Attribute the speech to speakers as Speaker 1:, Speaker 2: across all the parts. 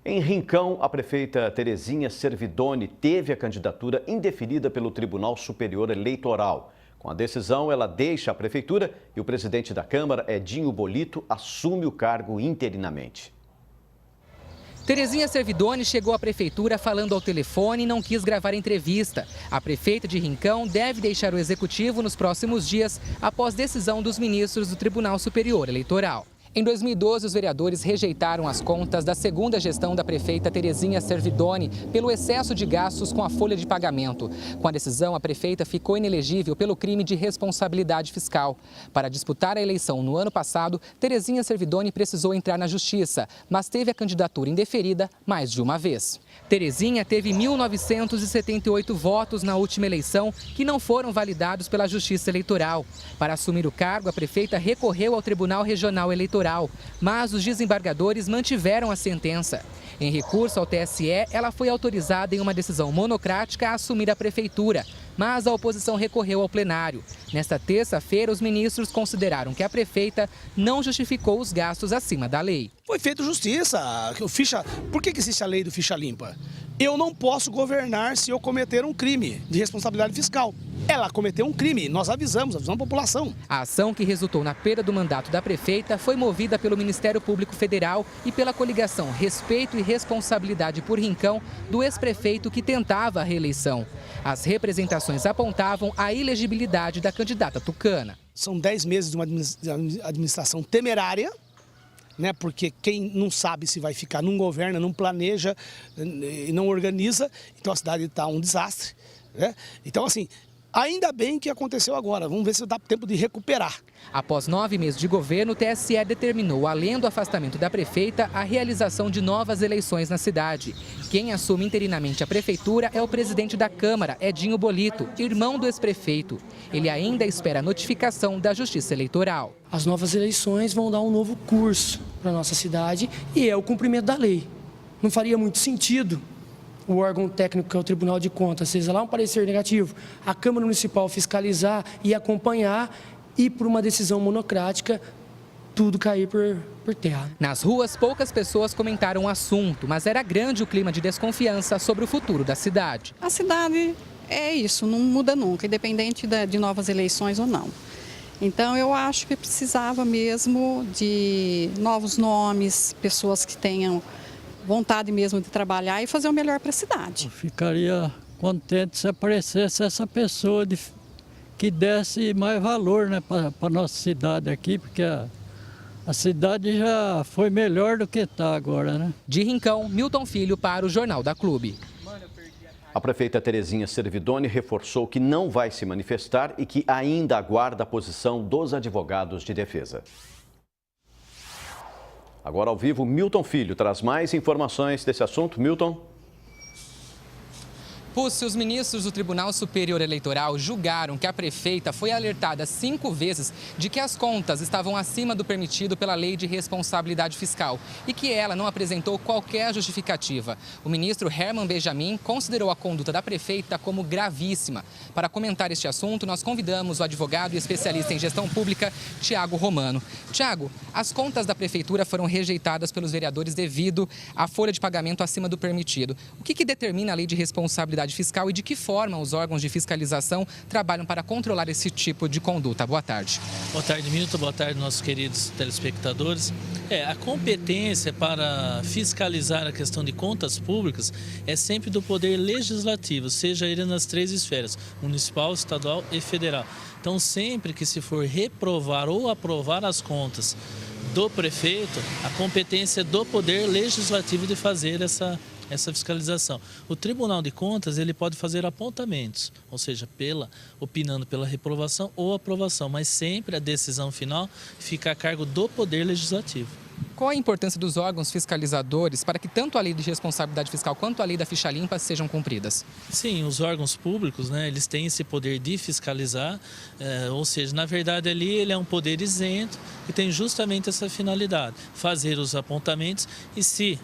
Speaker 1: Em Rincão, a prefeita Terezinha Servidoni teve a candidatura indeferida pelo Tribunal Superior Eleitoral. Com a decisão, ela deixa a prefeitura e o presidente da Câmara, Edinho Bolito, assume o cargo interinamente.
Speaker 2: Terezinha Servidoni chegou à prefeitura falando ao telefone e não quis gravar entrevista. A prefeita de Rincão deve deixar o executivo nos próximos dias, após decisão dos ministros do Tribunal Superior Eleitoral. Em 2012, os vereadores rejeitaram as contas da segunda gestão da prefeita Terezinha Servidoni pelo excesso de gastos com a folha de pagamento. Com a decisão, a prefeita ficou inelegível pelo crime de responsabilidade fiscal. Para disputar a eleição no ano passado, Terezinha Servidoni precisou entrar na justiça, mas teve a candidatura indeferida mais de uma vez. Terezinha teve 1.978 votos na última eleição que não foram validados pela Justiça Eleitoral. Para assumir o cargo, a prefeita recorreu ao Tribunal Regional Eleitoral, mas os desembargadores mantiveram a sentença. Em recurso ao TSE, ela foi autorizada em uma decisão monocrática a assumir a prefeitura, mas a oposição recorreu ao plenário. Nesta terça-feira, os ministros consideraram que a prefeita não justificou os gastos acima da lei.
Speaker 3: Foi feita justiça. Por que existe a lei do ficha limpa? Eu não posso governar se eu cometer um crime de responsabilidade fiscal. Ela cometeu um crime, nós avisamos a população.
Speaker 2: A ação que resultou na perda do mandato da prefeita foi movida pelo Ministério Público Federal e pela coligação Respeito e Responsabilidade por Rincão do ex-prefeito que tentava a reeleição. As representações apontavam a ilegibilidade da candidata tucana.
Speaker 3: São 10 meses de uma administração temerária, né? Porque quem não sabe se vai ficar, não governa, não planeja e não organiza, então a cidade está um desastre, né? Então, assim, ainda bem que aconteceu agora, vamos ver se dá tempo de recuperar.
Speaker 2: Após 9 meses de governo, o TSE determinou, além do afastamento da prefeita, a realização de novas eleições na cidade. Quem assume interinamente a prefeitura é o presidente da Câmara, Edinho Bolito, irmão do ex-prefeito. Ele ainda espera a notificação da Justiça Eleitoral.
Speaker 4: As novas eleições vão dar um novo curso para a nossa cidade e é o cumprimento da lei. Não faria muito sentido o órgão técnico, que é o Tribunal de Contas, seja lá um parecer negativo, a Câmara Municipal fiscalizar e acompanhar e, por uma decisão monocrática, tudo cair por terra.
Speaker 2: Nas ruas, poucas pessoas comentaram o assunto, mas era grande o clima de desconfiança sobre o futuro da cidade.
Speaker 5: A cidade é isso, não muda nunca, independente de novas eleições ou não. Então, eu acho que precisava mesmo de novos nomes, pessoas que tenham vontade mesmo de trabalhar e fazer o melhor para a cidade.
Speaker 6: Eu ficaria contente se aparecesse essa pessoa que desse mais valor, né, para a nossa cidade aqui, porque a cidade já foi melhor do que está agora, né?
Speaker 2: De Rincão, Milton Filho para o Jornal da Clube.
Speaker 1: A prefeita Terezinha Servidoni reforçou que não vai se manifestar e que ainda aguarda a posição dos advogados de defesa. Agora ao vivo, Milton Filho traz mais informações desse assunto. Milton.
Speaker 2: Pucci, os ministros do Tribunal Superior Eleitoral julgaram que a prefeita foi alertada 5 vezes de que as contas estavam acima do permitido pela Lei de Responsabilidade Fiscal e que ela não apresentou qualquer justificativa. O ministro Herman Benjamin considerou a conduta da prefeita como gravíssima. Para comentar este assunto, nós convidamos o advogado e especialista em gestão pública, Tiago Romano. Tiago, as contas da prefeitura foram rejeitadas pelos vereadores devido à folha de pagamento acima do permitido. O que determina a Lei de Responsabilidade Fiscal e de que forma os órgãos de fiscalização trabalham para controlar esse tipo de conduta? Boa tarde.
Speaker 7: Boa tarde, Milton. Boa tarde, nossos queridos telespectadores. A competência para fiscalizar a questão de contas públicas é sempre do Poder Legislativo, seja ele nas 3 esferas, municipal, estadual e federal. Então, sempre que se for reprovar ou aprovar as contas do prefeito, a competência é do Poder Legislativo de fazer essa fiscalização. O Tribunal de Contas ele pode fazer apontamentos, ou seja, opinando pela reprovação ou aprovação, mas sempre a decisão final fica a cargo do Poder Legislativo.
Speaker 2: Qual a importância dos órgãos fiscalizadores para que tanto a Lei de Responsabilidade Fiscal quanto a Lei da Ficha Limpa sejam cumpridas?
Speaker 7: Sim, os órgãos públicos, né, eles têm esse poder de fiscalizar, ou seja, na verdade ali ele é um poder isento que tem justamente essa finalidade, fazer os apontamentos e se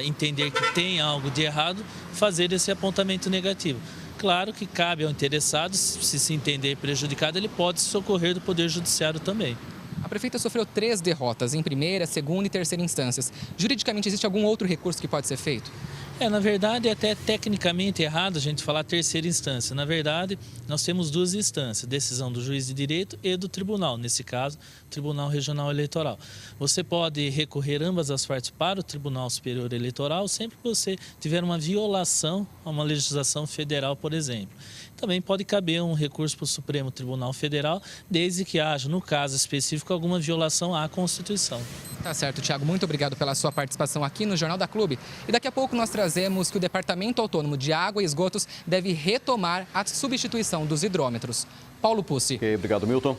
Speaker 7: entender que tem algo de errado, fazer esse apontamento negativo. Claro que cabe ao interessado, se entender prejudicado, ele pode socorrer do Poder Judiciário também.
Speaker 2: A A prefeita sofreu 3 derrotas em primeira, segunda e terceira instâncias. Juridicamente, existe algum outro recurso que pode ser feito?
Speaker 7: Na verdade, é até tecnicamente errado a gente falar terceira instância. Na verdade, nós temos 2 instâncias, decisão do juiz de direito e do tribunal, nesse caso, Tribunal Regional Eleitoral. Você pode recorrer ambas as partes para o Tribunal Superior Eleitoral sempre que você tiver uma violação a uma legislação federal, por exemplo. Também pode caber um recurso para o Supremo Tribunal Federal, desde que haja, no caso específico, alguma violação à Constituição.
Speaker 2: Tá certo, Tiago. Muito obrigado pela sua participação aqui no Jornal da Clube. E daqui a pouco nós trazemos que o Departamento Autônomo de Água e Esgotos deve retomar a substituição dos hidrômetros. Paulo Pussi.
Speaker 1: Ok, obrigado, Milton.